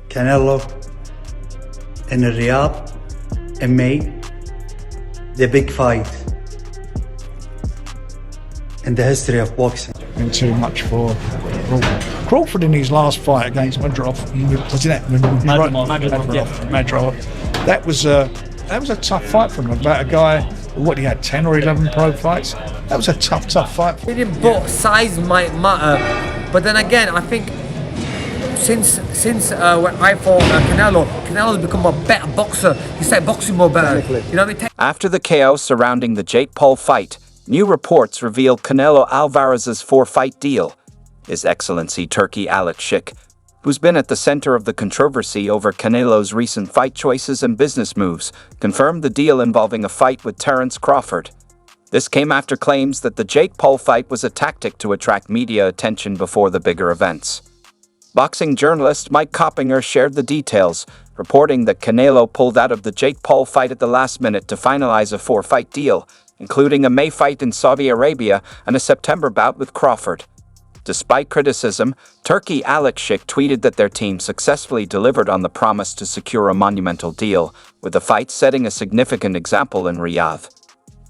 Canelo in Riyadh in May, the big fight in the history of boxing. Been too much for Crawford. Crawford in his last fight against Madrov, that was a tough fight for him. About a guy, what he had, 10 or 11 pro fights. That was a tough fight. But size might matter. But then again, I think since when I fought Canelo's become a better boxer. He started boxing more better. You know what I mean? After the chaos surrounding the Jake Paul fight, new reports reveal Canelo Alvarez's 4-fight deal. His Excellency Turki Alalshikh, who's been at the center of the controversy over Canelo's recent fight choices and business moves, confirmed the deal involving a fight with Terence Crawford. This came after claims that the Jake Paul fight was a tactic to attract media attention before the bigger events. Boxing journalist Mike Coppinger shared the details, reporting that Canelo pulled out of the Jake Paul fight at the last minute to finalize a 4-fight deal, including a May fight in Saudi Arabia and a September bout with Crawford. Despite criticism, Turki Alalshikh tweeted that their team successfully delivered on the promise to secure a monumental deal, with the fight setting a significant example in Riyadh.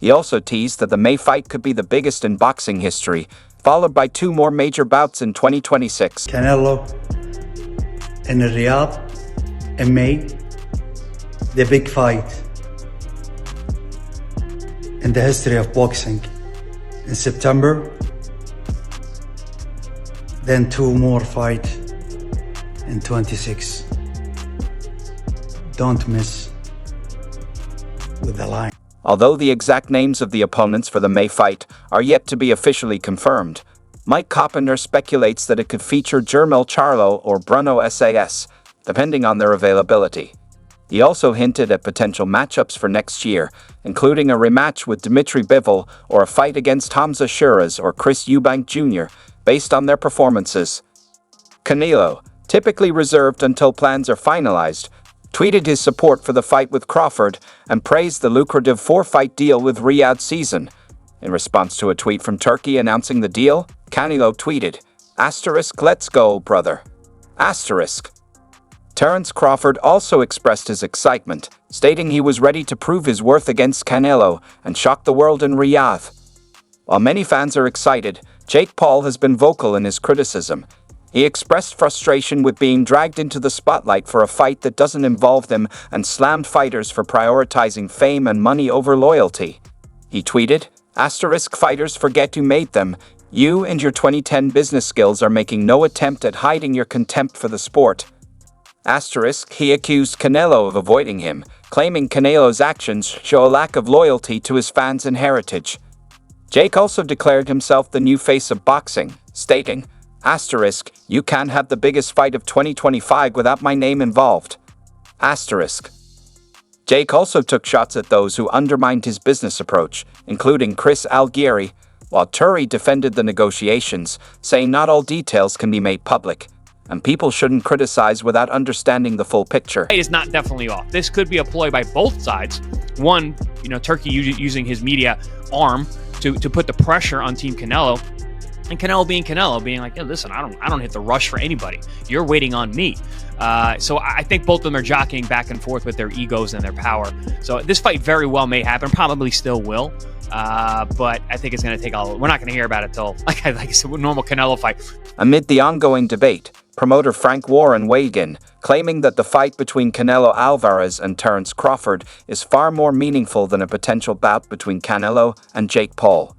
He also teased that the May fight could be the biggest in boxing history, followed by 2 more major bouts in 2026. Canelo in Riyadh in May, the big fight in the history of boxing. In September, then 2 more fights in 26. Don't miss with the line. Although the exact names of the opponents for the May fight are yet to be officially confirmed, Mike Coppinger speculates that it could feature Jermel Charlo or Bruno SAS, depending on their availability. He also hinted at potential matchups for next year, including a rematch with Dmitry Bivol or a fight against Hamza Shiraz or Chris Eubank Jr., based on their performances. Canelo, typically reserved until plans are finalized, tweeted his support for the fight with Crawford and praised the lucrative 4-fight deal with Riyadh season. In response to a tweet from Turkey announcing the deal, Canelo tweeted, "Let's go, brother." Terence Crawford also expressed his excitement, stating he was ready to prove his worth against Canelo and shock the world in Riyadh. While many fans are excited, Jake Paul has been vocal in his criticism. He expressed frustration with being dragged into the spotlight for a fight that doesn't involve them and slammed fighters for prioritizing fame and money over loyalty. He tweeted, "Fighters forget who made them. You and your 2010 business skills are making no attempt at hiding your contempt for the sport." He accused Canelo of avoiding him, claiming Canelo's actions show a lack of loyalty to his fans and heritage. Jake also declared himself the new face of boxing, stating, "You can't have the biggest fight of 2025 without my name involved." Jake also took shots at those who undermined his business approach, including Chris Algieri, while Turki defended the negotiations, saying not all details can be made public, and people shouldn't criticize without understanding the full picture. It is not definitely off. This could be a ploy by both sides. One, Turki using his media arm to put the pressure on Team Canelo, and Canelo being like, "Yeah, listen, I don't hit the rush for anybody. You're waiting on me." So I think both of them are jockeying back and forth with their egos and their power. So this fight very well may happen, probably still will. But I think it's going to take we're not going to hear about it till, like I said, a normal Canelo fight. Amid the ongoing debate, promoter Frank Warren weighed in, claiming that the fight between Canelo Alvarez and Terence Crawford is far more meaningful than a potential bout between Canelo and Jake Paul.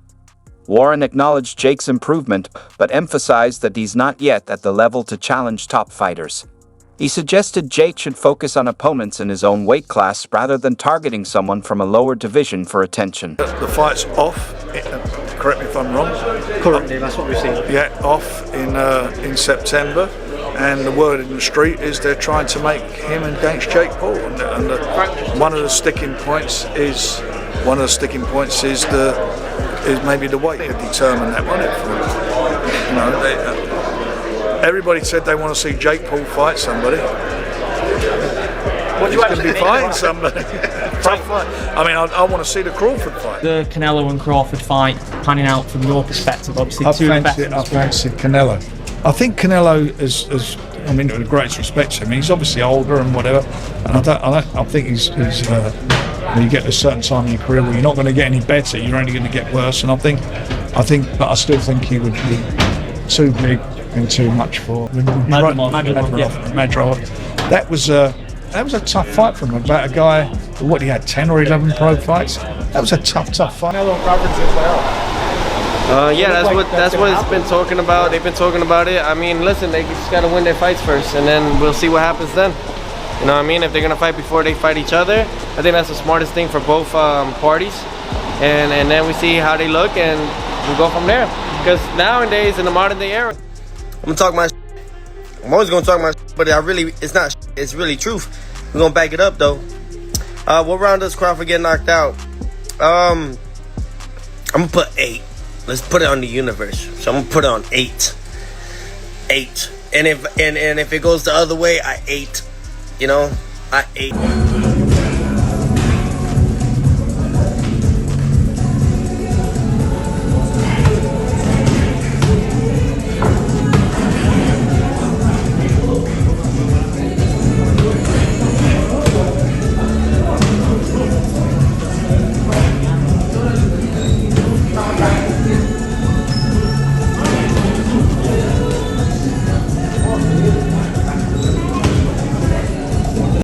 Warren acknowledged Jake's improvement, but emphasized that he's not yet at the level to challenge top fighters. He suggested Jake should focus on opponents in his own weight class rather than targeting someone from a lower division for attention. The fight's off, correct me if I'm wrong. Currently, that's what we've seen. Yeah, off in September, and the word in the street is they're trying to make him against Jake Paul, and one of the sticking points is maybe the weight to determine that, won't it? Everybody said they want to see Jake Paul fight somebody. He's going to be fighting somebody. Tough fight. I mean, I want to see the Crawford fight. The Canelo and Crawford fight, panning out from your perspective, obviously. I fancy Canelo. I think Canelo has I mean, with the greatest respect to him, he's obviously older and whatever. And I think he's when you get to a certain time in your career where you're not going to get any better, you're only going to get worse. And I think, but I still think he would be too big and too much for Madrimov. That was a tough fight for him. About a guy, what, he had 10 or 11 pro fights. That was a tough fight. Yeah, that's what it's been talking about. They've been talking about it. I mean, listen, they just got to win their fights first, and then we'll see what happens then. You know what I mean? If they're gonna fight before they fight each other, I think that's the smartest thing for both parties. And then we see how they look, and we go from there. Because nowadays, in the modern day era, I'm gonna talk my shit. I'm always gonna talk my shit, but it's not shit, it's really truth. We're gonna back it up though. What round does Crawford get knocked out? I'm gonna put 8. Let's put it on the universe. So I'm gonna put it on 8. 8. And if it goes the other way, I 8. You know, I 8.